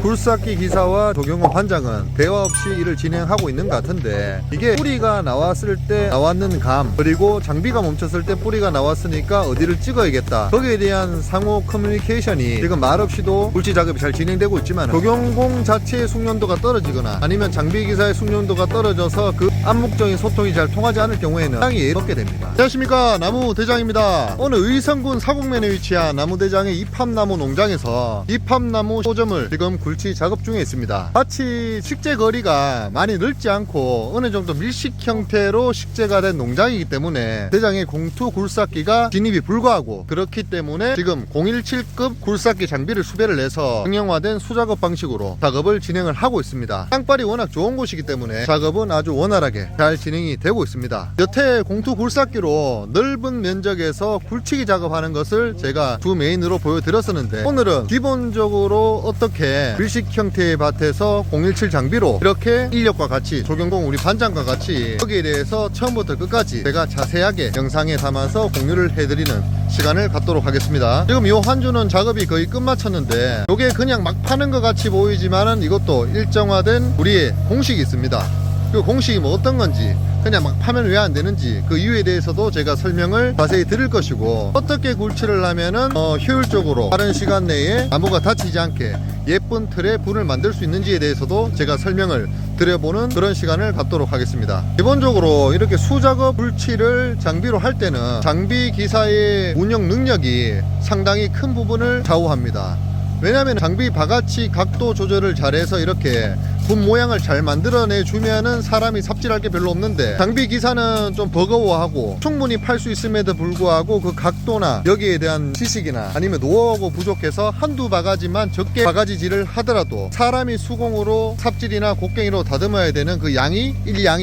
굴삭기 기사와 조경호 반장은 대화 없이 일을 진행하고 있는 것 같은데, 이게 뿌리가 나왔을 때 나왔는 감, 그리고 장비가 멈췄을 때 뿌리가 나왔으니까 어디를 찍어야겠다, 거기에 대한 상호 커뮤니케이션이 지금 말없이도 굴치 작업이 잘 진행되고 있지만, 조경공 자체의 숙련도가 떨어지거나 아니면 장비 기사의 숙련도가 떨어져서 그 암묵적인 소통이 잘 통하지 않을 경우에는 상당히 예롭게 됩니다. 안녕하십니까, 나무대장입니다. 오늘 의성군 사곡면에 위치한 나무대장의 이팝나무 농장에서 이팝나무 소점을 지금 굴치 작업 중에 있습니다. 마치 식재 거리가 많이 넓지 않고 어느 정도 밀식 형태로 식재가 된 농장이기 때문에 대장의 공투 굴삭기가 진입이 불가하고, 그렇기 때문에 지금 017급 굴삭기 장비를 수배를 해서 경량화된 수작업 방식으로 작업을 진행을 하고 있습니다. 땅발이 워낙 좋은 곳이기 때문에 작업은 아주 원활하게 잘 진행이 되고 있습니다. 여태 공투 굴삭기로 넓은 면적에서 굴치기 작업하는 것을 제가 주 메인으로 보여드렸었는데, 오늘은 기본적으로 어떻게 밀식 형태의 밭에서 017 장비로 이렇게 인력과 같이, 조경공 우리 반장과 같이 거기에 대해서 처음부터 끝까지 제가 자세하게 영상에 담아서 공유를 해드리는 시간을 갖도록 하겠습니다. 지금 요 한 주는 작업이 거의 끝마쳤는데, 요게 그냥 막 파는 것 같이 보이지만은 이것도 일정화된 우리의 공식이 있습니다. 그 공식이 뭐 어떤 건지, 그냥 막 파면 왜 안 되는지, 그 이유에 대해서도 제가 설명을 자세히 드릴 것이고, 어떻게 굴치를 하면은 효율적으로 빠른 시간 내에 나무가 다치지 않게 예쁜 틀에 분을 만들 수 있는지에 대해서도 제가 설명을 드려보는 그런 시간을 갖도록 하겠습니다. 기본적으로 이렇게 수작업 굴치를 장비로 할 때는 장비 기사의 운영 능력이 상당히 큰 부분을 좌우합니다. 왜냐하면 장비 바가치 각도 조절을 잘해서 이렇게 분 모양을 잘 만들어내 주면은 사람이 삽질할 게 별로 없는데, 장비 기사는 좀 버거워하고 충분히 팔 수 있음에도 불구하고 그 각도나 여기에 대한 지식이나 아니면 노하우가 부족해서 한두 바가지만 적게 바가지질을 하더라도 사람이 수공으로 삽질이나 곡괭이로 다듬어야 되는 그 양이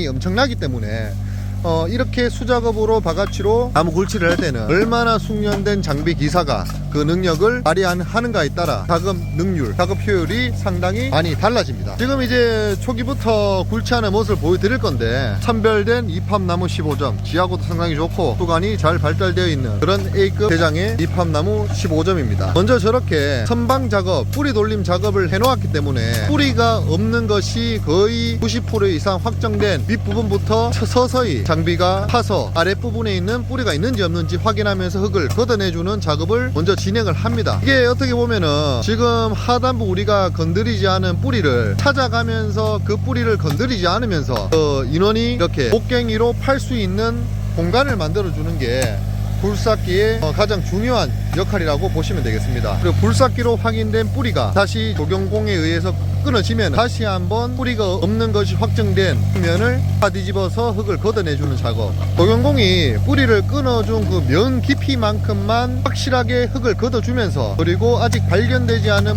엄청나기 때문에 이렇게 수작업으로 바가치로 나무 굴치를 할 때는 얼마나 숙련된 장비 기사가 그 능력을 발휘하는가에 따라 작업 능률, 작업 효율이 상당히 많이 달라집니다. 지금 이제 초기부터 굴치하는 모습을 보여드릴 건데, 선별된 이팝나무 15점, 지하고도 상당히 좋고 수관이 잘 발달되어 있는 그런 A급 대장의 이팝나무 15점입니다. 먼저 저렇게 선방 작업, 뿌리 돌림 작업을 해놓았기 때문에 뿌리가 없는 것이 거의 90% 이상 확정된 윗부분부터 서서히 장비가 파서 아랫부분에 있는 뿌리가 있는지 없는지 확인하면서 흙을 걷어내주는 작업을 먼저 진행을 합니다. 이게 어떻게 보면은 지금 하단부 우리가 건드리지 않은 뿌리를 찾아가면서 그 뿌리를 건드리지 않으면서 인원이 이렇게 곡괭이로 팔 수 있는 공간을 만들어주는 게 굴삭기의 가장 중요한 역할이라고 보시면 되겠습니다. 그리고 굴삭기로 확인된 뿌리가 다시 조경공에 의해서 끊어지면 다시 한번 뿌리가 없는 것이 확정된 면을 다 뒤집어서 흙을 걷어내주는 작업. 조경공이 뿌리를 끊어준 그 면 깊이만큼만 확실하게 흙을 걷어주면서, 그리고 아직 발견되지 않은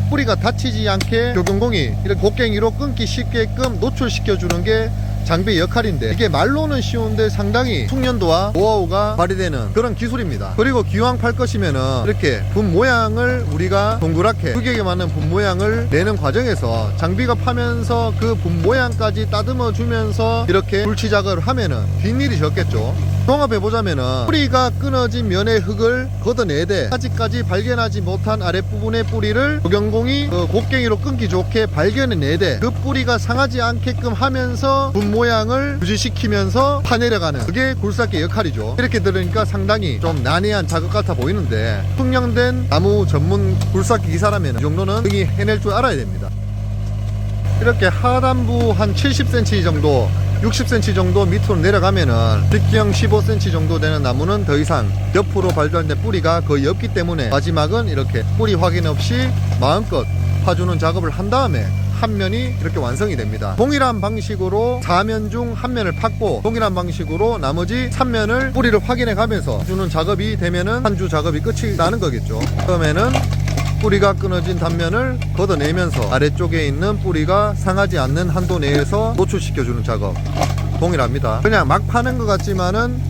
뿌리가 다치지 않게 조경공이 이렇게 곡괭이로 끊기 쉽게끔 노출시켜주는 게 장비의 역할인데, 이게 말로는 쉬운데 상당히 숙련도와 노하우가 발휘되는 그런 기술입니다. 그리고 기왕 팔 것이면은 이렇게 분 모양을 우리가 동그랗게 규격에 맞는 분 모양을 내는 과정에서 장비가 파면서 그 분 모양까지 다듬어 주면서 이렇게 굴치 작업을 하면은 뒷일이 적겠죠. 종합해보자면은 뿌리가 끊어진 면의 흙을 걷어내되 아직까지 발견하지 못한 아랫부분의 뿌리를 조경공이 곡괭이로 끊기 좋게 발견해내되 그 뿌리가 상하지 않게끔 하면서 분 모양을 유지시키면서 파내려가는, 그게 굴삭기의 역할이죠. 이렇게 들으니까 상당히 좀 난해한 작업 같아 보이는데, 숙련된 나무 전문 굴삭기 기사라면 이 정도는 능히 해낼 줄 알아야 됩니다. 이렇게 하단부 한 70cm 정도, 60cm 정도 밑으로 내려가면은 직경 15cm 정도 되는 나무는 더 이상 옆으로 발달된 뿌리가 거의 없기 때문에 마지막은 이렇게 뿌리 확인 없이 마음껏 파주는 작업을 한 다음에 한 면이 이렇게 완성이 됩니다. 동일한 방식으로 4면 중 한 면을 팠고, 동일한 방식으로 나머지 3면을 뿌리를 확인해 가면서 주는 작업이 되면은 한 주 작업이 끝이 나는 거겠죠. 그러면은 뿌리가 끊어진 단면을 걷어내면서 아래쪽에 있는 뿌리가 상하지 않는 한도 내에서 노출시켜주는 작업 동일합니다. 그냥 막 파는 것 같지만은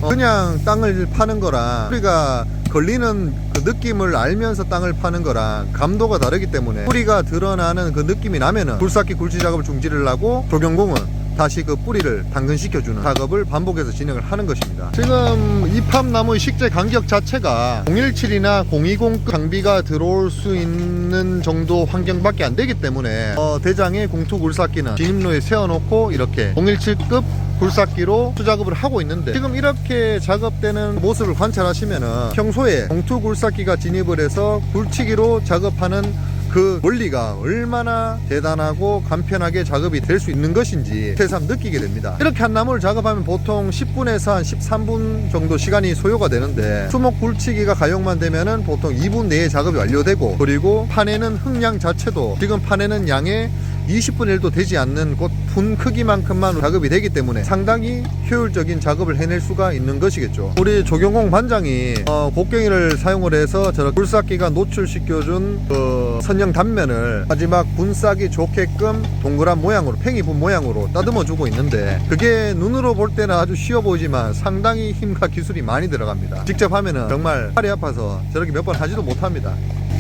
그냥 땅을 파는 거랑 뿌리가 걸리는 그 느낌을 알면서 땅을 파는 거랑 감도가 다르기 때문에 뿌리가 드러나는 그 느낌이 나면은 굴삭기 굴치 작업을 중지를 하고, 조경공은 다시 그 뿌리를 당근시켜주는 작업을 반복해서 진행을 하는 것입니다. 지금 이팝나무의 식재 간격 자체가 017이나 020급 장비가 들어올 수 있는 정도 환경밖에 안 되기 때문에 대장의 공투 굴삭기는 진입로에 세워놓고 이렇게 017급 굴삭기로 수작업을 하고 있는데, 지금 이렇게 작업되는 모습을 관찰하시면은 평소에 공투 굴삭기가 진입을 해서 굴치기로 작업하는 그 원리가 얼마나 대단하고 간편하게 작업이 될 수 있는 것인지 새삼 느끼게 됩니다. 이렇게 한 나무를 작업하면 보통 10분에서 한 13분 정도 시간이 소요가 되는데, 수목 굴치기가 가용만 되면은 보통 2분 내에 작업이 완료되고, 그리고 파내는 흙양 자체도 지금 파내는 양의 20분의 1도 되지 않는 곧 분 크기만큼만 작업이 되기 때문에 상당히 효율적인 작업을 해낼 수가 있는 것이겠죠. 우리 조경공 반장이 곡괭이를 사용을 해서 저렇게 굴삭기가 노출시켜준 선형 단면을 마지막 분 싸기 좋게끔 동그란 모양으로, 팽이분 모양으로 다듬어 주고 있는데, 그게 눈으로 볼 때는 아주 쉬워 보이지만 상당히 힘과 기술이 많이 들어갑니다. 직접 하면은 정말 팔이 아파서 저렇게 몇 번 하지도 못합니다.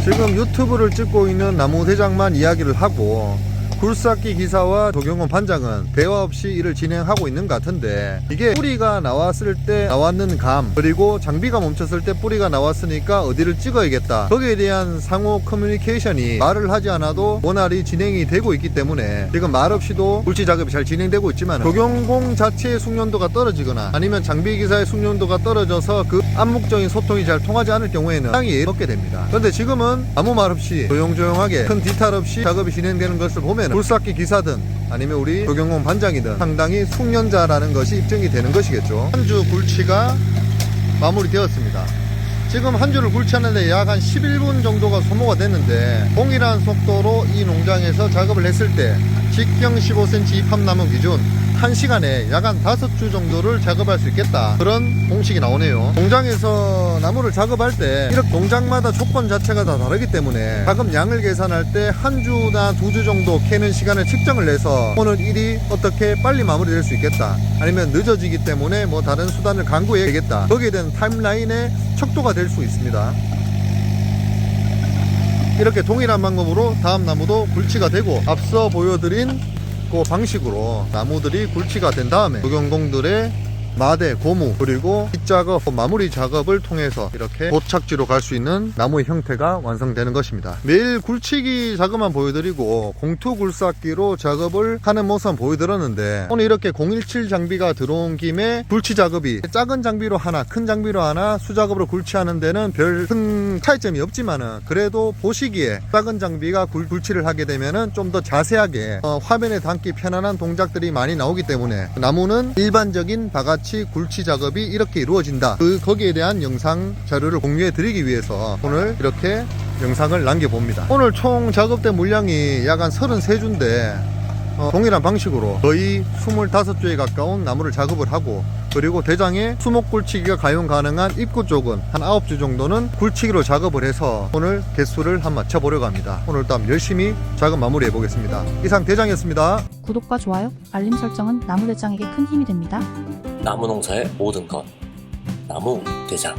지금 유튜브를 찍고 있는 나무 대장만 이야기를 하고, 굴삭기 기사와 조경원 반장은 대화 없이 일을 진행하고 있는 것 같은데, 이게 뿌리가 나왔을 때 나왔는 감, 그리고 장비가 멈췄을 때 뿌리가 나왔으니까 어디를 찍어야겠다, 거기에 대한 상호 커뮤니케이션이 말을 하지 않아도 원활히 진행이 되고 있기 때문에 지금 말 없이도 굴치 작업이 잘 진행되고 있지만, 조경공 자체의 숙련도가 떨어지거나 아니면 장비 기사의 숙련도가 떨어져서 그 암묵적인 소통이 잘 통하지 않을 경우에는 상당히 예의 없게 됩니다. 그런데 지금은 아무 말 없이 조용조용하게 큰 디탈 없이 작업이 진행되는 것을 보면 굴삭기 기사든 아니면 우리 조경공 반장이든 상당히 숙련자라는 것이 입증이 되는 것이겠죠. 한 주 굴치가 마무리되었습니다. 지금 한 주를 굴치하는데 약 한 11분 정도가 소모가 됐는데, 동일한 속도로 이 농장에서 작업을 했을 때 직경 15cm 이팝나무 기준 1시간에 약 한 5주 정도를 작업할 수 있겠다, 그런 공식이 나오네요. 농장에서 나무를 작업할 때 이렇게 농장마다 조건 자체가 다 다르기 때문에 작업 양을 계산할 때 한 주나 2주 정도 캐는 시간을 측정을 해서 오늘 일이 어떻게 빨리 마무리될 수 있겠다, 아니면 늦어지기 때문에 뭐 다른 수단을 강구해야 되겠다, 거기에 대한 타임라인의 척도가 될 수 있습니다. 이렇게 동일한 방법으로 다음 나무도 굴치가 되고, 앞서 보여드린 그 방식으로 나무들이 굴치가 된 다음에 조경공들의 마대, 고무, 그리고 빗작업, 마무리 작업을 통해서 이렇게 도착지로 갈 수 있는 나무의 형태가 완성되는 것입니다. 매일 굴치기 작업만 보여드리고 공투 굴삭기로 작업을 하는 모습만 보여드렸는데, 오늘 이렇게 017 장비가 들어온 김에 굴치 작업이 작은 장비로 하나, 큰 장비로 하나 수작업으로 굴치하는 데는 별 큰 차이점이 없지만은, 그래도 보시기에 작은 장비가 굴치를 하게 되면은 좀 더 자세하게 화면에 담기 편안한 동작들이 많이 나오기 때문에, 나무는 일반적인 바가지 굴치 작업이 이렇게 이루어진다, 거기에 대한 영상 자료를 공유해 드리기 위해서 오늘 이렇게 영상을 남겨봅니다. 오늘 총 작업된 물량이 약 한 33주인데 동일한 방식으로 거의 25주에 가까운 나무를 작업을 하고, 그리고 대장에 수목 굴치기가 가용 가능한 입구 쪽은 한 9주 정도는 굴치기로 작업을 해서 오늘 개수를 한번 맞춰보려고 합니다. 오늘 또 열심히 작업 마무리해 보겠습니다. 이상 대장이었습니다. 구독과 좋아요, 알림 설정은 나무대장에게 큰 힘이 됩니다. 나무 농사의 모든 것, 나무 대장.